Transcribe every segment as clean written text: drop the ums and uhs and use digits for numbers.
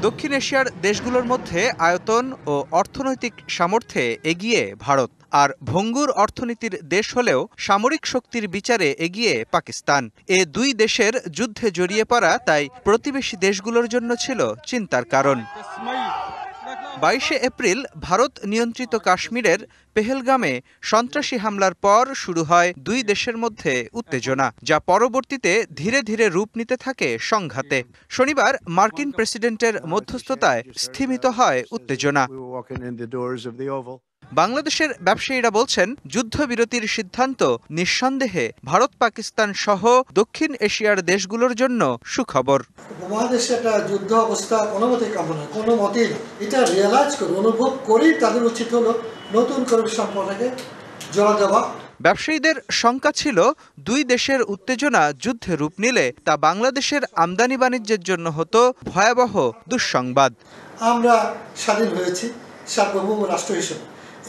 দক্ষিণ এশিয়ার দেশগুলোর মধ্যে আয়তন ও অর্থনৈতিক সামর্থ্যে এগিয়ে ভারত, আর ভঙ্গুর অর্থনীতির দেশ হলেও সামরিক শক্তির বিচারে এগিয়ে পাকিস্তান। এ দুই দেশের যুদ্ধে জড়িয়ে পড়া তাই প্রতিবেশী দেশগুলোর জন্য ছিল চিন্তার কারণ। 22শে এপ্রিল ভারত নিয়ন্ত্রিত কাশ্মীরের পেহেলগামে সন্ত্রাসী হামলার পর শুরু হয় দুই দেশের মধ্যে উত্তেজনা, যা পরবর্তীতে ধীরে ধীরে রূপ নিতে থাকে সংঘাতে। শনিবার মার্কিন প্রেসিডেন্টের মধ্যস্থতায় স্থিমিত হয় উত্তেজনা। বাংলাদেশের ব্যবসায়ীরা বলছেন, যুদ্ধবিরতির সিদ্ধান্ত নিঃসন্দেহে ভারত পাকিস্তান সহ দক্ষিণ এশিয়ার দেশগুলোর জন্য সুখবর। উপমহাদেশে একটা যুদ্ধ অবস্থা কোনো মতেই কাম্য নয়, কোনো মতেই না। এটা রিয়েলাইজ করে অনুভব করেই তাদের উচিত হলো নতুন করে সম্পর্কে জোড়া দেওয়া। ব্যবসায়ীদের শঙ্কা ছিল, দুই দেশের উত্তেজনা যুদ্ধে রূপ নিলে তা বাংলাদেশের আমদানি বাণিজ্যের জন্য হতো ভয়াবহ দুঃসংবাদ। আমরা স্বাধীন হয়েছি সার্বভৌম রাষ্ট্র হিসেবে।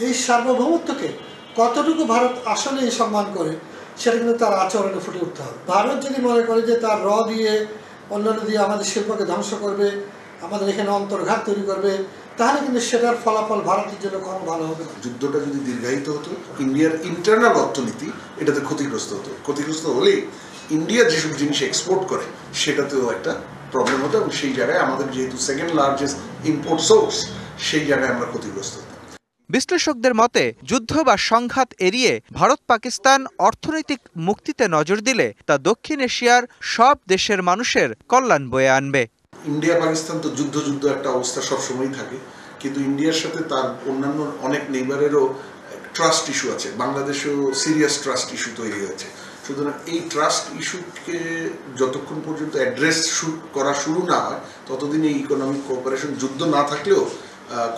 এই সার্বভৌমত্বকে কতটুকু ভারত আসলে সম্মান করে সেটা কিন্তু তার আচরণে ফুটে উঠতে হবে। ভারত যদি মনে করে যে তার দিয়ে অন্যান্য দিয়ে আমাদের শিল্পকে ধ্বংস করবে, আমাদের এখানে অন্তর্ঘাত তৈরি করবে, তাহলে কিন্তু সেটার ফলাফল ভারতের জন্য কোনো ভালো হবে না। যুদ্ধটা যদি দীর্ঘায়িত হতো, ইন্ডিয়ার ইন্টারনাল অর্থনীতি এটাতে ক্ষতিগ্রস্ত হতো। ক্ষতিগ্রস্ত হলেই ইন্ডিয়া যেসব জিনিস এক্সপোর্ট করে সেটাতেও একটা প্রবলেম হতো, এবং সেই জায়গায় আমাদের যেহেতু সেকেন্ড লার্জেস্ট ইম্পোর্ট সোর্স, সেই জায়গায় আমরা ক্ষতিগ্রস্ত হতাম। বিশ্লেষকদের মতে, যুদ্ধ বা সংঘাত এড়িয়ে ভারত পাকিস্তান অর্থনৈতিক মুক্তিতে নজর দিলে তা দক্ষিণ এশিয়ার সব দেশের মানুষের কল্যাণ বয়ে আনবে। ইন্ডিয়া পাকিস্তান তো যুদ্ধ একটা অবস্থা সবসময়ই থাকে, কিন্তু ইন্ডিয়ার সাথে তার অন্যান্য অনেক নেইবারেরও ট্রাস্ট ইস্যু আছে। বাংলাদেশেও সিরিয়াস ট্রাস্ট ইস্যু তৈরি হয়েছে। সুতরাং এই ট্রাস্ট ইস্যুকে যতক্ষণ পর্যন্ত অ্যাড্রেস করা শুরু না হয়, ততদিন এই ইকোনমিক কোঅপারেশন, যুদ্ধ না থাকলেও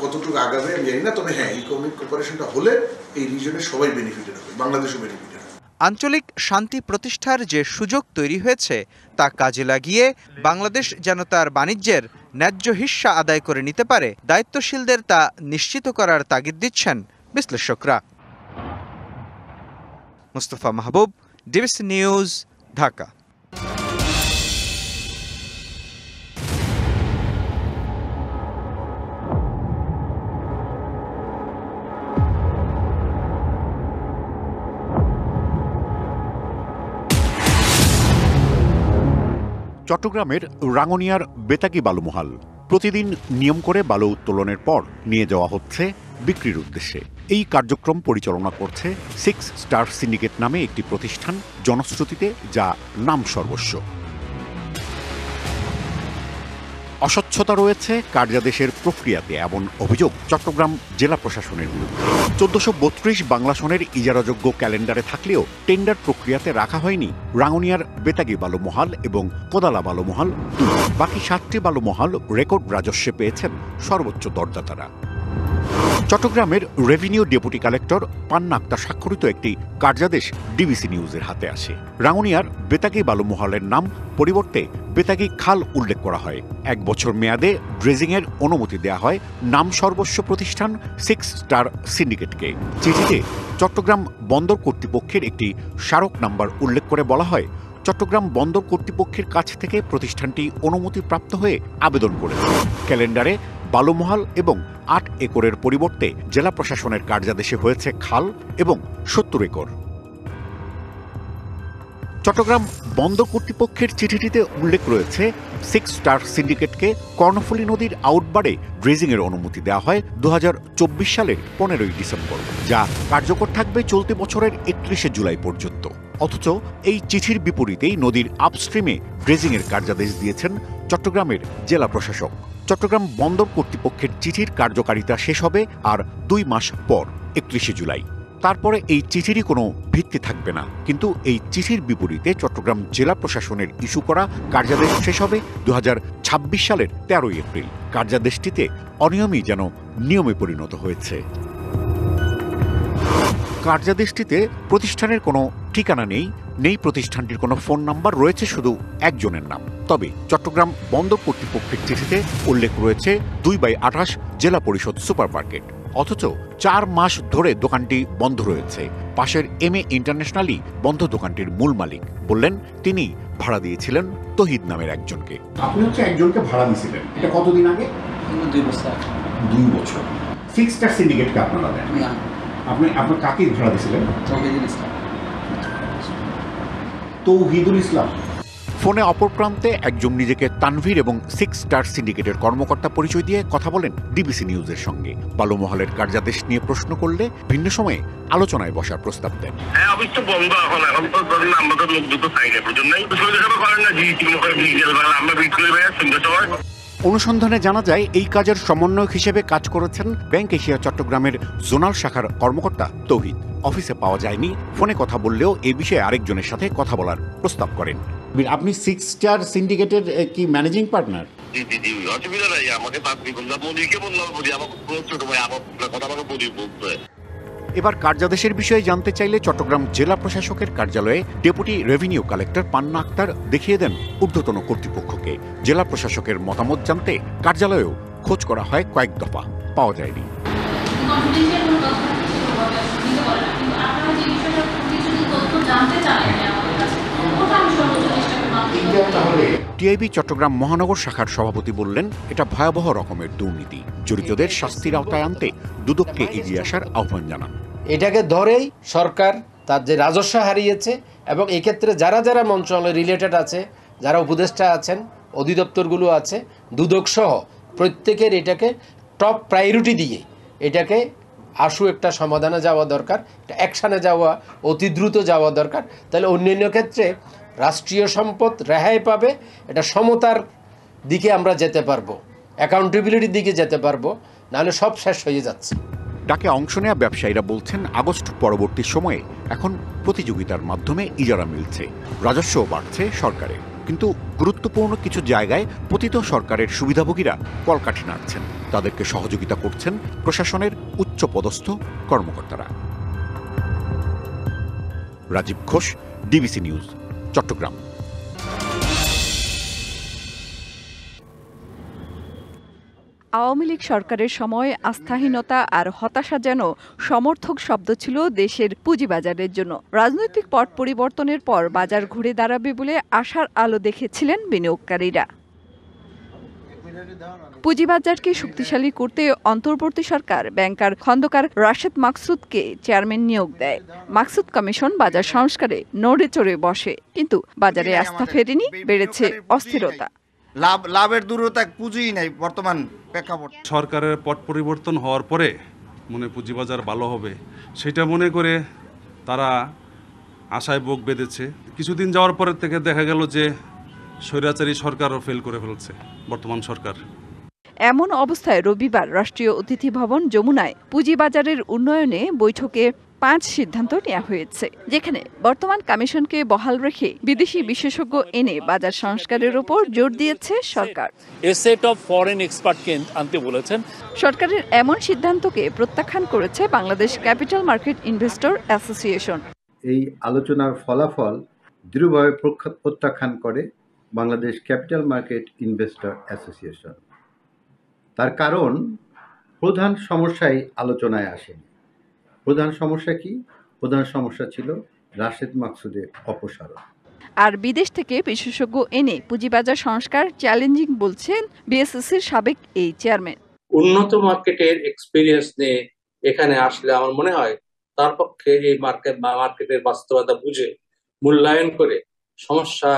কতটুকু আগাবে আমি জানি না। তবে হ্যাঁ, ইকোনমিক কোঅপারেশনটা হলে এই রিজনের সবাই বেনিফিটেড হবে, বাংলাদেশও বেনিফিটেড হবে। আঞ্চলিক শান্তি প্রতিষ্ঠার যে সুযোগ তৈরি হয়েছে তা কাজে লাগিয়ে বাংলাদেশ যেন তার বাণিজ্যের ন্যায্য হিস্সা আদায় করে নিতে পারে, দায়িত্বশীলদের তা নিশ্চিত করার তাগিদ দিচ্ছেন বিশ্লেষকরা। মুস্তফা মাহবুব, ডিবিসি নিউজ, ঢাকা। চট্টগ্রামের রাঙ্গুনিয়ার বেতাগী বালুমহাল প্রতিদিন নিয়ম করে বালু উত্তোলনের পর নিয়ে যাওয়া হচ্ছে বিক্রির উদ্দেশ্যে। এই কার্যক্রম পরিচালনা করছে 6 স্টার সিন্ডিকেট নামে একটি প্রতিষ্ঠান, জনশ্রুতিতে যা নাম সর্বস্ব। অস্বচ্ছতা রয়েছে কার্যাদেশের প্রক্রিয়াতে, এমন অভিযোগ চট্টগ্রাম জেলা প্রশাসনের বিরুদ্ধে। 1432 বাংলা সনের ইজারাযোগ্য ক্যালেন্ডারে থাকলেও টেন্ডার প্রক্রিয়াতে রাখা হয়নি রাঙ্গুনিয়ার বেতাগী বালুমহাল এবং কোদালা বালুমহাল। বাকি 7টি বালুমহাল রেকর্ড রাজস্বে পেয়েছেন সর্বোচ্চ দরদাতারা। চট্টগ্রামের রেভিনিউ ডেপুটি কালেক্টর পান্না আক্তার স্বাক্ষরিত একটি কার্যাদেশ ডিবিসি নিউজের হাতে আসে। রাঙ্গুনিয়ার বেতাগী বালুমহালের নাম পরিবর্তে বেতাগী খাল উল্লেখ করা হয়। 1 বছর মেয়াদে ড্রেজিংয়ের অনুমতি দেয়া হয় নাম সর্বস্ব প্রতিষ্ঠান 6 স্টার সিন্ডিকেটকে। চিঠিতে চট্টগ্রাম বন্দর কর্তৃপক্ষের একটি স্মারক নাম্বার উল্লেখ করে বলা হয়, চট্টগ্রাম বন্দর কর্তৃপক্ষের কাছ থেকে প্রতিষ্ঠানটি অনুমতিপ্রাপ্ত হয়ে আবেদন করেছে। ক্যালেন্ডারে বালুমহাল এবং 8 একরের পরিবর্তে জেলা প্রশাসনের কার্যাদেশে হয়েছে খাল এবং 70 একর। চট্টগ্রাম বন্দর কর্তৃপক্ষের চিঠিটিতে উল্লেখ রয়েছে 6 স্টার সিন্ডিকেটকে কর্ণফুলী নদীর আউটবারে ড্রেজিংয়ের অনুমতি দেওয়া হয় 2024 সালের 15 ডিসেম্বর, যা কার্যকর থাকবে চলতি বছরের 31 জুলাই পর্যন্ত। অথচ এই চিঠির বিপরীতেই নদীর আপস্ট্রিমে ড্রেজিংয়ের কার্যাদেশ দিয়েছেন চট্টগ্রামের জেলা প্রশাসক। চট্টগ্রাম বন্দর কর্তৃপক্ষের চিঠির কার্যকারিতা শেষ হবে আর 2 মাস পর 31 জুলাই। তারপরে এই চিঠিরই কোনো ভিত্তি থাকবে না। কিন্তু এই চিঠির বিপরীতে চট্টগ্রাম জেলা প্রশাসনের ইস্যু করা কার্যাদেশ শেষ হবে 2026 সালের 13 এপ্রিল। কার্যাদেশটিতে অনিয়মই যেন নিয়মে পরিণত হয়েছে। কার্যাদেশটিতে প্রতিষ্ঠানের কোনো ঠিকানা নেই প্রতিষ্ঠানটির কোনো ফোন নাম্বার, রয়েছে শুধু একজনের নাম। তবে চট্টগ্রাম বন্দর কর্তৃপক্ষের চিঠিতে উল্লেখ রয়েছে 2/28 জেলা পরিষদ সুপার মার্কেট। অথচ 4 মাস ধরে দোকানটি বন্ধ রয়েছে। পাশের MA ইন্টারন্যাশনালই বন্ধ দোকানটির মূল মালিক। বললেন তিনি ভাড়া দিয়েছিলেন তহিদ নামের একজনকে। আপনি হচ্ছে একজনকে ভাড়া দিয়েছিলেন, এটা কতদিন আগে? 2 বছর। 2 বছর। 6 স্টার সিন্ডিকেটকে আপনারা দেন? আপনি আপনার কাকে ভাড়া দিয়েছিলেন? তৌহিদুল ইসলাম। ফোনে অপর প্রান্তে একজন নিজেকে তানভীর এবং 6 স্টার সিন্ডিকেটের কর্মকর্তা পরিচয় দিয়ে কথা বলেন ডিবিসি নিউজের সঙ্গে। বালুমহলের কার্যাদেশ নিয়ে প্রশ্ন করলে ভিন্ন সময়ে আলোচনায় বসার প্রস্তাব দেন। অনুসন্ধানে জানা যায় এই কাজের সমন্বয়ক হিসেবে কাজ করেছেন ব্যাংক এশিয়া চট্টগ্রামের জোনাল শাখার কর্মকর্তা তৌহিদ। অফিসে পাওয়া যায়নি, ফোনে কথা বললেও এই বিষয়ে আরেকজনের সাথে কথা বলার প্রস্তাব করেন। আপনি 6 স্টার সিন্ডিকেটের কি ম্যানেজিং পার্টনার? অসুবিধা নাই, আমাকে এবার কার্যাদেশের বিষয়ে জানতে চাইলে চট্টগ্রাম জেলা প্রশাসকের কার্যালয়ে ডেপুটি রেভিনিউ কালেক্টর পান্না আক্তার দেখিয়ে দেন ঊর্ধ্বতন কর্তৃপক্ষকে। জেলা প্রশাসকের মতামত জানতে কার্যালয়েও খোঁজ করা হয় কয়েক দফা, পাওয়া যায়নি। টিআইবি চট্টগ্রাম মহানগর শাখার সভাপতি বললেন, এটা ভয়াবহ রকমের দুর্নীতি। জড়িতদের শাস্তির আওতায় আনতে দুদককে এগিয়ে আসার আহ্বান জানান। এটাকে ধরেই সরকার তার যে রাজস্ব হারিয়েছে এবং এই ক্ষেত্রে যারা যারা মন্ত্রণালয় রিলেটেড আছে, যারা উপদেষ্টা আছেন, অধিদপ্তরগুলো আছে, দুদক সহ প্রত্যেকের এটাকে টপ প্রায়োরিটি দিয়ে এটাকে আশু একটা সমাধানে যাওয়া দরকার, এটা অ্যাকশানে যাওয়া অতি দ্রুত যাওয়া দরকার। তাহলে অন্যান্য ক্ষেত্রে রাষ্ট্রীয় সম্পদ রেহাই পাবে, এটা সমতার দিকে আমরা যেতে পারবো, অ্যাকাউন্টেবিলিটির দিকে যেতে পারবো, নাহলে সব শেষ হয়ে যাচ্ছে। ডাকে অংশ নেওয়া ব্যবসায়ীরা বলছেন, আগস্ট পরবর্তী সময়ে এখন প্রতিযোগিতার মাধ্যমে ইজারা মিলছে, রাজস্বও বাড়ছে সরকারের। কিন্তু গুরুত্বপূর্ণ কিছু জায়গায় পতিত সরকারের সুবিধাভোগীরা কলকাঠি নাড়ছেন। তাদেরকে সহযোগিতা করছেন প্রশাসনের উচ্চপদস্থ কর্মকর্তারা। Rajib Ghosh, DBC news, Chittagong. আওয়ামী লীগ সরকারের সময় আস্থাহীনতা আর হতাশা যেন সমর্থক শব্দ ছিল দেশের পুঁজিবাজারের জন্য। রাজনৈতিক পট পরিবর্তনের পর বাজার ঘুরে দাঁড়াবে বলে আশার আলো দেখেছিলেন বিনিয়োগকারীরা। পুঁজিবাজারকে শক্তিশালী করতে অন্তর্বর্তী সরকার ব্যাংকার খন্দকার রাশেদ মাকসুদকে চেয়ারম্যান নিয়োগ দেয়। মাকসুদ কমিশন বাজার সংস্কারে নড়ে চড়ে বসে, কিন্তু বাজারে আস্থা ফেরেনি, বেড়েছে অস্থিরতা। লাভের দূরতা পুঁজিই নাই বর্তমান প্রেক্ষাপট। সরকারের পট পরিবর্তন হওয়ার পরে মনে পুঁজিবাজার ভালো হবে সেটা মনে করে তারা আশায় বুক বেঁধেছে। কিছুদিন যাওয়ার পরের থেকে দেখা গেল যে স্বৈরাচারী সরকারও ফেল করে ফেলছে বর্তমান সরকার। এমন অবস্থায় রবিবার রাষ্ট্রীয় অতিথি ভবন যমুনায় পুঁজিবাজারের উন্নয়নে বৈঠকে 5 সিদ্ধান্ত নেওয়া হয়েছে, যেখানে বর্তমান কমিশনকে বহাল রেখে বিদেশি বিশেষজ্ঞ এনে বাজার সংস্কারের উপর জোর দিয়েছে সরকার। সেট অফ ফরেন এক্সপার্টকে আনতে বলেছেন। সরকারের এমন সিদ্ধান্তকে প্রত্যাখ্যান করেছে Bangladesh capital market investor association. এই আলোচনার ফলাফল দৃঢ়ভাবে প্রত্যাখ্যান করে Bangladesh capital market investor association. তার কারণ, প্রধান সমস্যাই আলোচনায় আসেনি। প্রধান সমস্যা কি? প্রধান সমস্যা ছিল রাশেদ মাকসুদের অপসারণ। আর বিদেশ থেকে বিশেষজ্ঞ এনে পুঁজিবাজার সংস্কার চ্যালেঞ্জিং বলছেন বিএসসিসির সাবেক এই চেয়ারম্যান। উন্নত মার্কেটের এক্সপেরিয়েন্স নিয়ে এখানে আসলে আমার মনে হয় তার পক্ষে এই মার্কেটের বাস্তবতা বুঝে মূল্যায়ন করে সমস্যা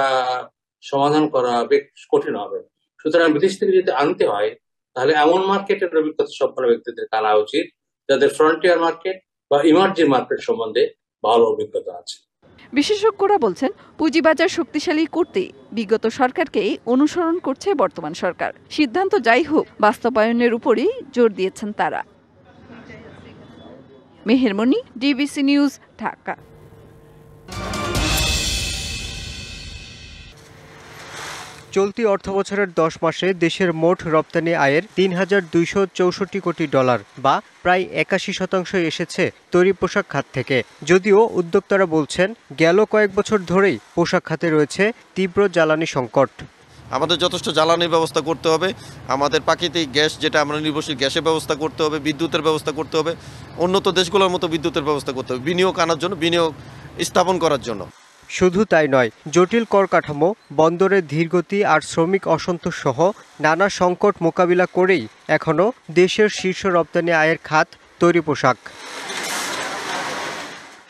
সমাধান করা বেশ কঠিন হবে। সুতরাং বিদেশ থেকে যদি আনতে হয় তাহলে এমন মার্কেটের অভিজ্ঞতা সম্পন্ন ব্যক্তিদের আনা উচিত যাদের ফ্রন্টিয়ার মার্কেট বা ইমার্জিং মার্কেট সম্বন্ধে ভালো অভিজ্ঞতা আছে। বিশেষজ্ঞরা বলছেন, পুঁজিবাজার শক্তিশালী করতে বিগত সরকারকেই অনুসরণ করছে বর্তমান সরকার। সিদ্ধান্ত যাই হোক, বাস্তবায়নের উপরই জোর দিয়েছেন তারা। মেহেরমনি, ডিবিসি নিউজ, ঢাকা। চলতি অর্থবছরের 10 মাসে দেশের মোট রপ্তানি আয়ের $3,264 কোটি বা প্রায় 81% এসেছে তৈরি পোশাক খাত থেকে। যদিও উদ্যোক্তারা বলছেন, গেল কয়েক বছর ধরেই পোশাক খাতে রয়েছে তীব্র জ্বালানি সংকট। আমাদের যথেষ্ট জ্বালানির ব্যবস্থা করতে হবে, আমাদের প্রাকৃতিক গ্যাস যেটা আমরা নির্ভরশীল গ্যাসের ব্যবস্থা করতে হবে, বিদ্যুতের ব্যবস্থা করতে হবে, উন্নত দেশগুলোর মতো বিদ্যুতের ব্যবস্থা করতে হবে, বিনিয়োগ আনার জন্য, বিনিয়োগ স্থাপন করার জন্য। শুধু তাই নয়, জটিল কর কাঠামো, বন্দরের ধীরগতি আর শ্রমিক অসন্তোষ সহ নানা সংকট মোকাবিলা করেই এখনও দেশের শীর্ষ রপ্তানি আয়ের খাত তৈরি পোশাক।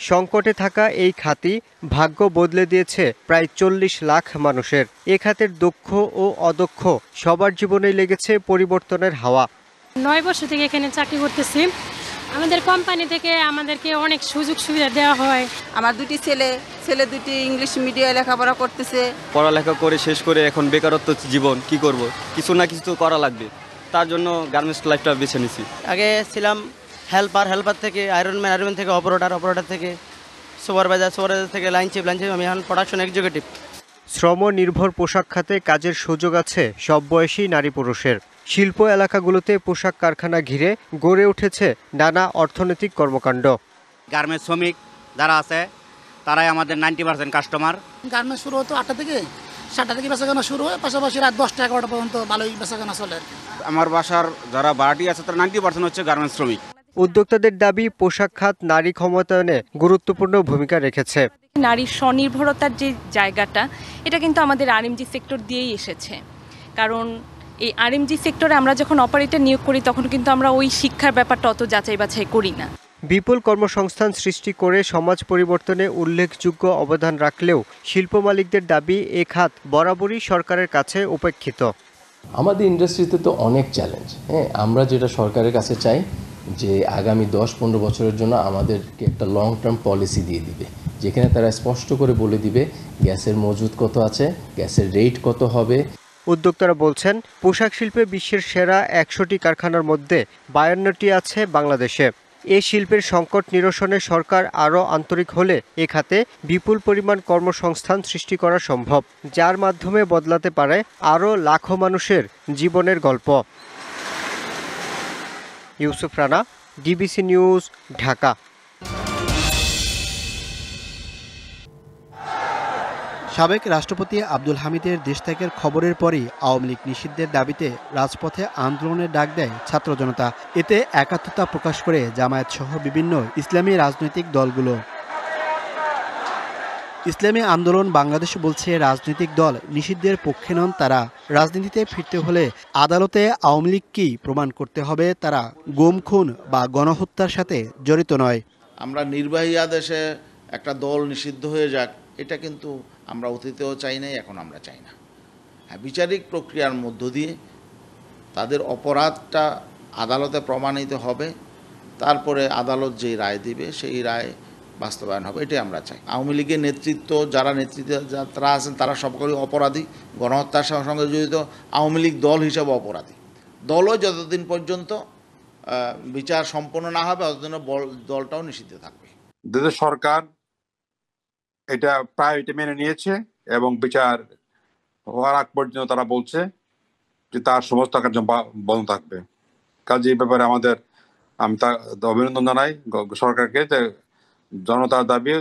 সংকটে থাকা এই খাতই ভাগ্য বদলে দিয়েছে প্রায় 40 লাখ মানুষের। এ খাতের দক্ষ ও অদক্ষ সবার জীবনেই লেগেছে পরিবর্তনের হাওয়া। 9 বছর থেকে এখানে চাকরি করতেছি। আমাদের কোম্পানি থেকে আমাদেরকে অনেক সুযোগ সুবিধা দেওয়া হয়। আমার দুটি ছেলে দুটি ইংলিশ মিডিয়ামে লেখাপড়া করতেছে। পড়ালেখা করে শেষ করে এখন বেকারত্ব জীবন, কি করব, কিছু না কিছু তো করা লাগবে, তার জন্য গার্মেন্টস লাইফটা বেছে নিছি। আগে ছিলাম হেল্পার থেকে আয়রনম্যান থেকে অপারেটর থেকে সুপারভাইজার থেকে লাইন চিফ আমি এখন প্রোডাকশন এক্সিকিউটিভ। শ্রম নির্ভর পোশাক খাতে কাজের সুযোগ আছে সব বয়সী নারী পুরুষের। শিল্প এলাকাগুলোতে পোশাক কারখানা ঘিরে গড়ে উঠেছে নানা অর্থনৈতিক কর্মকাণ্ড। গার্মেন্টস শ্রমিক যারা আছে তারাই আমাদের 90% কাস্টমার। গার্মেন্টস শুরু হতো 8টা থেকে 7টা থেকে বেচাকেনা শুরু হয়, পাশাপাশি রাত 10টা 11টা পর্যন্ত ভালোই বেচাকেনা চলে। আমার বাসার যারা বাড়ি আছে তারা 90% হচ্ছে গার্মেন্টস শ্রমিক। উদ্যোক্তাদের দাবি পোশাক খাত নারী ক্ষমতায়নে গুরুত্বপূর্ণ ভূমিকা রেখেছে। নারীর স্বনির্ভরতার যে জায়গাটা, এটা কিন্তু আমাদের আরএমজি সেক্টর দিয়েই এসেছে। কারণ এই আরএমজি সেক্টরে আমরা যখন অপারেটর নিয়োগ করি তখন কিন্তু আমরা ওই শিক্ষার ব্যাপারটা অত যাচাই বাছাই করি না। বিপুল কর্মসংস্থান সৃষ্টি করে সমাজ পরিবর্তনে উল্লেখযোগ্য অবদান রাখলেও শিল্প মালিকদের দাবি এ খাত বরাবরই সরকারের কাছে উপেক্ষিত। আমাদের ইন্ডাস্ট্রিতে তো অনেক চ্যালেঞ্জ। আমরা যেটা সরকারের কাছে চাই যে আগামী 10-15 বছরের জন্য আমাদেরকে একটা লং টার্ম পলিসি দিয়ে দিবে, যেখানে তারা স্পষ্ট করে বলে দিবে গ্যাসের মজুদ কত আছে, গ্যাসের রেট কত হবে। উদ্যোক্তারা বলছেন, পোশাক শিল্পে বিশ্বের সেরা 100টি কারখানার মধ্যে 52টি আছে বাংলাদেশে। এ শিল্পের সংকট নিরসনে সরকার আরও আন্তরিক হলে এ খাতে বিপুল পরিমাণ কর্মসংস্থান সৃষ্টি করা সম্ভব, যার মাধ্যমে বদলাতে পারে আরও লাখো মানুষের জীবনের গল্প। Yusuf Rana, DBC news, Dhaka. সাবেক রাষ্ট্রপতি আব্দুল হামিদের দেশত্যাগের খবরের পরই আওয়ামী লীগ নিষিদ্ধের দাবিতে রাজপথে আন্দোলনের ডাক দেয় ছাত্র জনতা। এতে একাত্মতা প্রকাশ করে জামায়াত সহ বিভিন্ন ইসলামী রাজনৈতিক দলগুলো। ইসলামী আন্দোলন বাংলাদেশ বলছে, রাজনৈতিক দল নিষিদ্ধের পক্ষে নন তারা। রাজনীতিতে ফিরতে হলে আদালতে আওয়ামী লীগকেই প্রমাণ করতে হবে তারা গুম, খুন বা গণহত্যার সাথে জড়িত নয়। আমরা নির্বাহী আদেশে একটা দল নিষিদ্ধ হয়ে যাক, এটা কিন্তু আমরা অতীতেও চাই নাই, এখন আমরা চাই না। হ্যাঁ, বিচারিক প্রক্রিয়ার মধ্য দিয়ে তাদের অপরাধটা আদালতে প্রমাণিত হবে, তারপরে আদালত যেই রায় দিবে সেই রায় বাস্তবায়ন হবে, এটাই আমরা চাই। আওয়ামী লীগের নেতৃত্ব যারা যারা আছেন তারা সকলেই অপরাধী, গণহত্যার সঙ্গে জড়িত, আওয়ামী লীগ দল হিসাবে অপরাধী। দলও যতদিন পর্যন্ত বিচার সম্পন্ন না হবে ততদিন দলটাও নিষিদ্ধ থাকবে। দেশের সরকার এটা প্রায়োরিটি মেনে নিয়েছে এবং বিচার হওয়ার আগ পর্যন্ত তারা বলছে যে তার সমস্ত কার্য বন্ধ থাকবে। কাজে এই ব্যাপারে আমি অভিনন্দন জানাই সরকারকে যে জনতার দাবি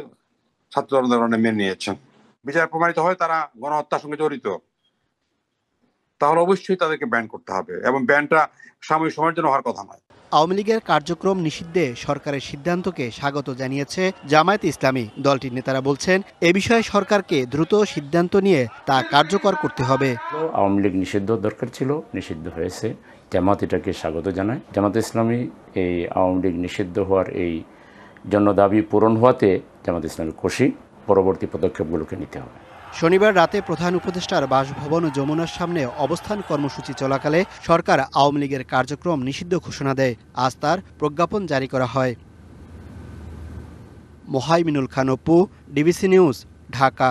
ছাত্র জনতা মেনে নিয়েছেন। বিচার প্রমাণিত হয় তারা গণহত্যার সঙ্গে জড়িত, তাহলে অবশ্যই তাদেরকে ব্যান করতে হবে এবং ব্যানটা সাময়িক সময়ের জন্য হওয়ার কথা নয়। আওয়ামী লীগের কার্যক্রম নিষিদ্ধে সরকারের সিদ্ধান্তকে স্বাগত জানিয়েছে জামায়াত ইসলামী। দলটির নেতারা বলছেন, এ বিষয়ে সরকারকে দ্রুত সিদ্ধান্ত নিয়ে তা কার্যকর করতে হবে। আওয়ামী লীগ নিষিদ্ধ দরকার ছিল, নিষিদ্ধ হয়েছে। জামাত এটাকে স্বাগত জানায়। জামাত ইসলামী এই আওয়ামী লীগ নিষিদ্ধ হওয়ার এই জন্য দাবি পূরণ হওয়াতে জামাত ইসলামী খুশি। পরবর্তী পদক্ষেপগুলোকে নিতে হবে। শনিবার রাতে প্রধান উপদেষ্টার বাসভবন যমুনার সামনে অবস্থান কর্মসূচি চলাকালে সরকার আওয়ামী লীগের কার্যক্রম নিষিদ্ধ ঘোষণা দেয়। আজ তার প্রজ্ঞাপন জারি করা হয়। Mohaiminul Khan Apu, DBC news, Dhaka.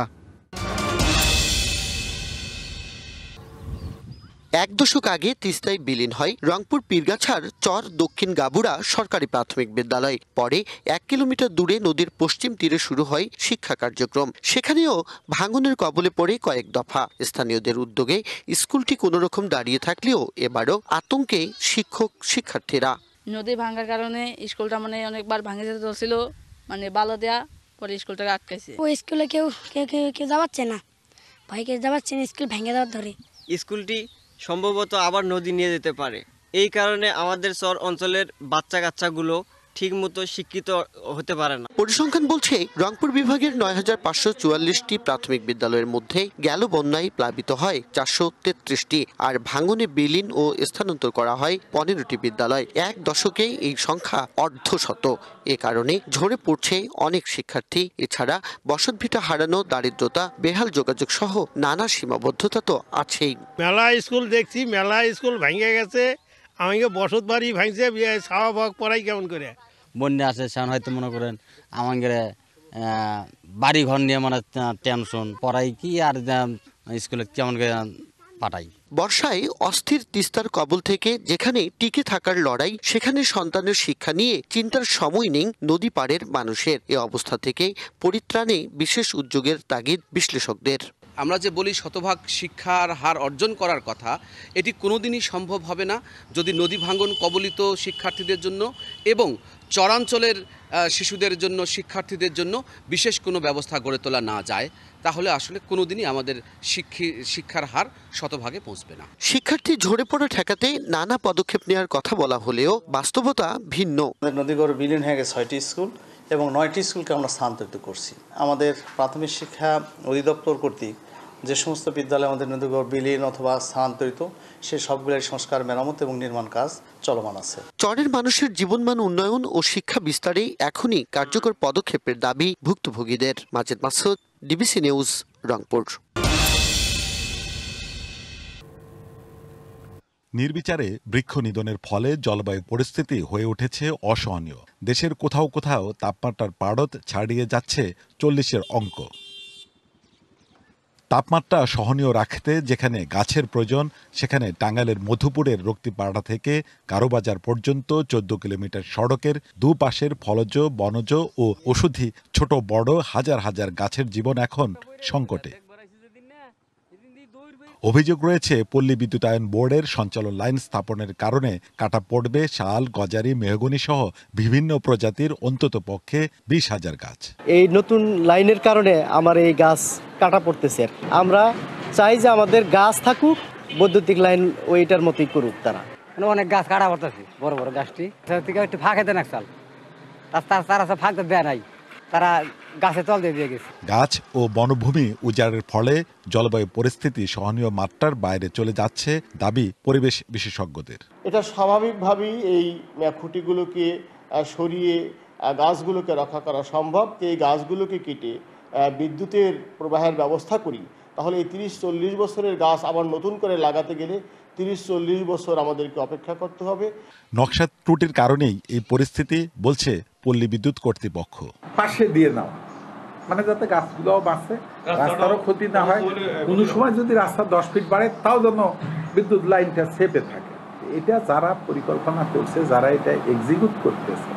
এক দশক আগে তিস্তায় বিলীন হয় রংপুর পীরগাছার চর দক্ষিণ গাবুড়া সরকারি প্রাথমিক বিদ্যালয়। পরে 1 কিলোমিটার দূরে নদীর পশ্চিম তীরে শুরু হয় শিক্ষা কার্যক্রম। সেখানেও ভাঙনের কবলে পড়ে কয়েক দফা। স্থানীয়দের উদ্যোগে স্কুলটি কোনোরকম দাঁড়িয়ে থাকলেও এবারও আতঙ্কে শিক্ষক শিক্ষার্থীরা। নদী ভাঙার কারণে স্কুলটা অনেকবার ভাঙে যেতে চলছিল, বালো দেয়া পরে স্কুলটাকে আটকাইছে। ওই স্কুলে কেউ যাওয়াচ্ছে না, ভয়কে যাওয়াচ্ছে না, স্কুল ভেঙে যাওয়ার ধরে। স্কুলটি সম্ভবত আবার নদী নিয়ে যেতে পারে। এই কারণে আমাদের চর অঞ্চলের বাচ্চা কাচ্চাগুলো ঠিকমতো শিক্ষিত হতে পারে না। পরিসংখ্যান বলছে রংপুর বিভাগের ৯,৫৪৪টি প্রাথমিক বিদ্যালয়ের মধ্যে গেল বন্যায় প্লাবিত হয় ৪৩৩টি, আর ভাঙনে বিলীন ও স্থানান্তর করা হয় ১৫টি বিদ্যালয়। এক দশকে এই সংখ্যা অর্ধশত। এ কারণে ঝরে পড়ছে অনেক শিক্ষার্থী। এছাড়া বসতভিটা হারানো, দারিদ্রতা, বেহাল যোগাযোগ সহ নানা সীমাবদ্ধতা তো আছেই। মেলা স্কুল দেখছি, মেলা স্কুল ভেঙে গেছে, আমাকে বসত বাড়ি ভাঙছে, ছাওয়া ভাগ পড়াই কেমন করে। বন্যা আছে সেখানে হয়তো মনে করেন আমাদের বাড়ি ঘর নিয়ে মানে টেনশন, পড়াই কি আর স্কুলে কেমন করে পাঠাই। বর্ষায় অস্থির তিস্তার কবল থেকে যেখানে টিকে থাকার লড়াই, সেখানে সন্তানের শিক্ষা নিয়ে চিন্তার সময় নেই নদী পাড়ের মানুষের। এ অবস্থা থেকে পরিত্রাণে বিশেষ উদ্যোগের তাগিদ বিশ্লেষকদের। আমরা যে বলি শতভাগ শিক্ষার হার অর্জন করার কথা, এটি কোনোদিনই সম্ভব হবে না যদি নদী ভাঙন কবলিত শিক্ষার্থীদের জন্য এবং চরাঞ্চলের শিশুদের জন্য, শিক্ষার্থীদের জন্য বিশেষ কোনো ব্যবস্থা গড়ে তোলা না যায়, তাহলে আসলে কোনোদিনই আমাদের শিক্ষার হার শতভাগে পৌঁছবে না। শিক্ষার্থী ঝরে পড়া ঠেকাতে নানা পদক্ষেপ নেওয়ার কথা বলা হলেও বাস্তবতা ভিন্ন। নদীগড় বিলীন হয়ে গেছে 6টি স্কুল এবং 9টি স্কুলকে আমরা স্থানান্তরিত করছি। আমাদের প্রাথমিক শিক্ষা অধিদপ্তর কর্তৃক যে সমস্ত বিদ্যালয় আমাদের নদীগড় বিলীন অথবা স্থানান্তরিত, সে সবগুলোর সংস্কার, মেরামত এবং নির্মাণ কাজ চলমান আছে। চরের মানুষের জীবনমান উন্নয়ন ও শিক্ষা বিস্তারে এখনই কার্যকর পদক্ষেপের দাবি ভুক্তভোগীদের। Majed Masud, DBC news, Rangpur. নির্বিচারে বৃক্ষ নিধনের ফলে জলবায়ু পরিস্থিতি হয়ে উঠেছে অসহনীয়। দেশের কোথাও কোথাও তাপমাত্রার পারদ ছাড়িয়ে যাচ্ছে 40-এর অঙ্ক। তাপমাত্রা সহনীয় রাখতে যেখানে গাছের প্রয়োজন, সেখানে টাঙ্গাইলের মধুপুরের রক্তিপাড়া থেকে কারোবাজার পর্যন্ত 14 কিলোমিটার সড়কের দুপাশের ফলজ, বনজ ও ওষুধি ছোট বড় হাজার হাজার গাছের জীবন এখন সংকটে। অভিযোগ রয়েছে পল্লী বিদ্যুতায়ন বোর্ডের সঞ্চালন লাইন স্থাপনের কারণে কাটা পড়বে শাল, গজারি, মেহগনি সহ বিভিন্ন প্রজাতির অন্তত পক্ষে 20,000 গাছ। এই নতুন লাইনের কারণে আমার এই গাছ কাটা পড়তেছে। আমরা চাই যে আমাদের গাছ থাকুক, বৈদ্যুতিক লাইন ওইটার মতোই করুক তারা। অনেক গাছ কাটা পড়তেছে, বড় বড় গাছটি একটু ফাঁকে দেন, একসাল তারা সব ফাঁকতে দেয় নাই, তারা গাছে তল দিয়ে গেছে। গাছ ও বনভূমি উজাড়ের ফলে জলবায়ু পরিস্থিতি সহনীয় মাত্রার বাইরে চলে যাচ্ছে দাবি পরিবেশ বিশেষজ্ঞদের। এটা স্বাভাবিকভাবেই এই খুঁটিগুলোকে সরিয়ে গাছগুলোকে রক্ষা করা সম্ভব। এই গাছগুলোকে কেটে বিদ্যুতের প্রবাহের ব্যবস্থা করি, তাহলে এই 30-40 বছরের গাছ আবার নতুন করে লাগাতে গেলে 30-40 বছর আমাদেরকে অপেক্ষা করতে হবে। নকশা ত্রুটির কারণেই এই পরিস্থিতি, বলছে পল্লী বিদ্যুৎ কর্তৃপক্ষ। পাশে দিয়ে নাও, মানে যাতে গাছগুলোও বাঁচে, রাস্তারও ক্ষতি না হয়। কোনো সময় যদি রাস্তা 10 ফিট বাড়ে, তাও যেন বিদ্যুৎ লাইনটা সেপে থাকে। এটা যারা পরিকল্পনা করছে, যারা এটা এক্সিকিউট করতেছে,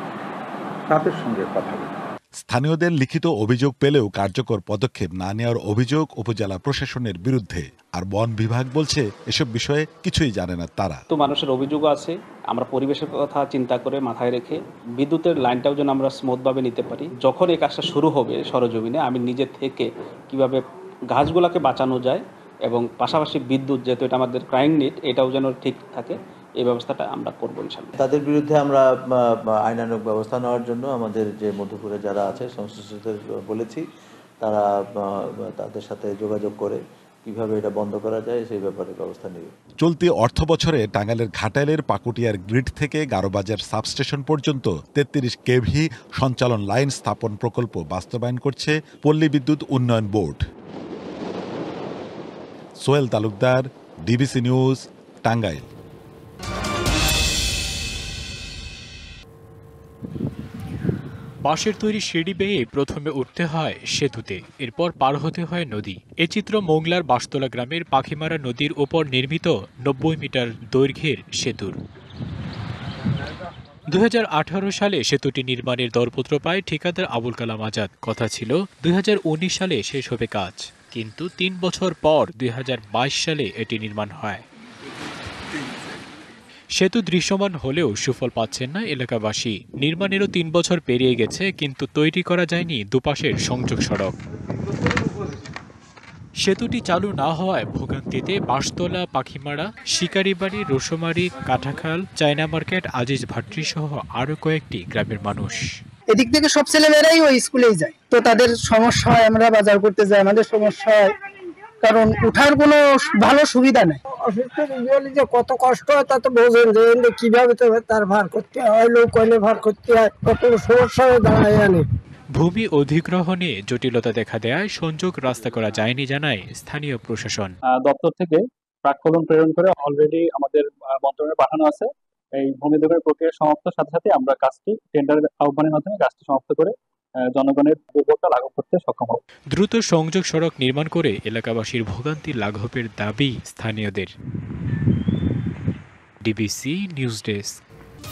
তাদের সঙ্গে কথা বলতে। স্থানীয়দের লিখিত অভিযোগ পেলেও কার্যকর পদক্ষেপ না নেওয়ার অভিযোগ উপজেলা প্রশাসনের বিরুদ্ধে। আর বন বিভাগ বলছে এসব বিষয়ে কিছুই জানে না তারা। তো মানুষের অভিযোগ আছে, আমরা পরিবেশের কথা চিন্তা করে মাথায় রেখে বিদ্যুতের লাইনটাও যেন আমরা স্মুথভাবে নিতে পারি। যখন এই কাজটা শুরু হবে সরজমিনে, আমি নিজে থেকে কিভাবে গাছগুলোকে বাঁচানো যায় এবং পাশাপাশি বিদ্যুৎ, যেহেতু এটা আমাদের ক্রাইম নিড, এটাও যেন ঠিক থাকে, এই ব্যবস্থাটা আমরা করবো ইনশাআল্লাহ। তাদের বিরুদ্ধে আমরা আইনানুগ ব্যবস্থা নেওয়ার জন্য আমাদের যে মধ্যপুরে যারা আছে সংশ্লিষ্টদের বলেছি, তারা তাদের সাথে যোগাযোগ করে কিভাবে এটা বন্ধ করা যায় সেই ব্যাপারে ব্যবস্থা নেবে। চলতি অর্থ বছরে টাঙ্গাইলের ঘাটাইলের পাকুটিয়ার গ্রিড থেকে গারোবাজার সাবস্টেশন পর্যন্ত 33 কেভি সঞ্চালন লাইন স্থাপন প্রকল্প বাস্তবায়ন করছে পল্লী বিদ্যুৎ উন্নয়ন board. Sohel Talukdar, DBC news, Tangail. বাঁশের তৈরি সিঁড়ি বেয়ে প্রথমে উঠতে হয় সেতুতে, এরপর পার হতে হয় নদী। এ চিত্র মোংলার বাঁশতলা গ্রামের পাখিমারা নদীর ওপর নির্মিত 90 মিটার দৈর্ঘ্যের সেতুর। 2018 সালে সেতুটি নির্মাণের দরপত্র পায় ঠিকাদার আবুল কালাম আজাদ। কথা ছিল 2019 সালে শেষ হবে কাজ, কিন্তু 3 বছর পর 2022 সালে এটি নির্মাণ হয়। সেতু দৃশ্যমান হলেও সুফল পাচ্ছেন না এলাকাবাসী। নির্মাণেরও 3 বছর পেরিয়ে গেছে, কিন্তু তৈরি করা যায়নি দুপাশের সংযোগ সড়ক। সেতুটি চালু না হওয়ায় ভোগান্তিতে বাঁশতলা, পাখিমারা, শিকারিবাড়ি, রসুমারি, কাঁঠাখাল, চায়না মার্কেট, আজিজ ভাট্রি সহ আরও কয়েকটি গ্রামের মানুষ। এদিক থেকে সব ছেলেমেয়েরাই ওই স্কুলেই যায়, তো তাদের সমস্যা হয়। আমরা বাজার করতে যাই, আমাদের সমস্যা হয়, কারণ উঠার কোনো ভালো সুবিধা নেই। অসুস্থ যে কত কষ্ট হয় তা তো বোঝেন, যে কিভাবে তার ভার করতে হয়, লোক কইলে ভার করতে হয়, কত সমস্যা দাঁড়ায় আনে। ভূমি অধিগ্রহণে জটিলতা দেখা দেয় সংযোগ রাস্তা করা যায়নি জানায় স্থানীয় প্রশাসন। দপ্তর থেকে প্রাক্কলন প্রেরণ করে অলরেডি আমাদের মন্ত্রণালয়ে পাঠানো আছে। এই ভূমি অধিগ্রহণ প্রক্রিয়া সমাপ্ত সাথে সাথে আমরা কাজটি টেন্ডারের আহ্বানের মাধ্যমে কাজটি সমাপ্ত করে জনগণের দুর্ভোগটা লাঘব করতে সক্ষম হব। দ্রুত সংযোগ সড়ক নির্মাণ করে এলাকাবাসীর ভোগান্তি লাঘবের দাবি স্থানীয়দের। DBC news desk.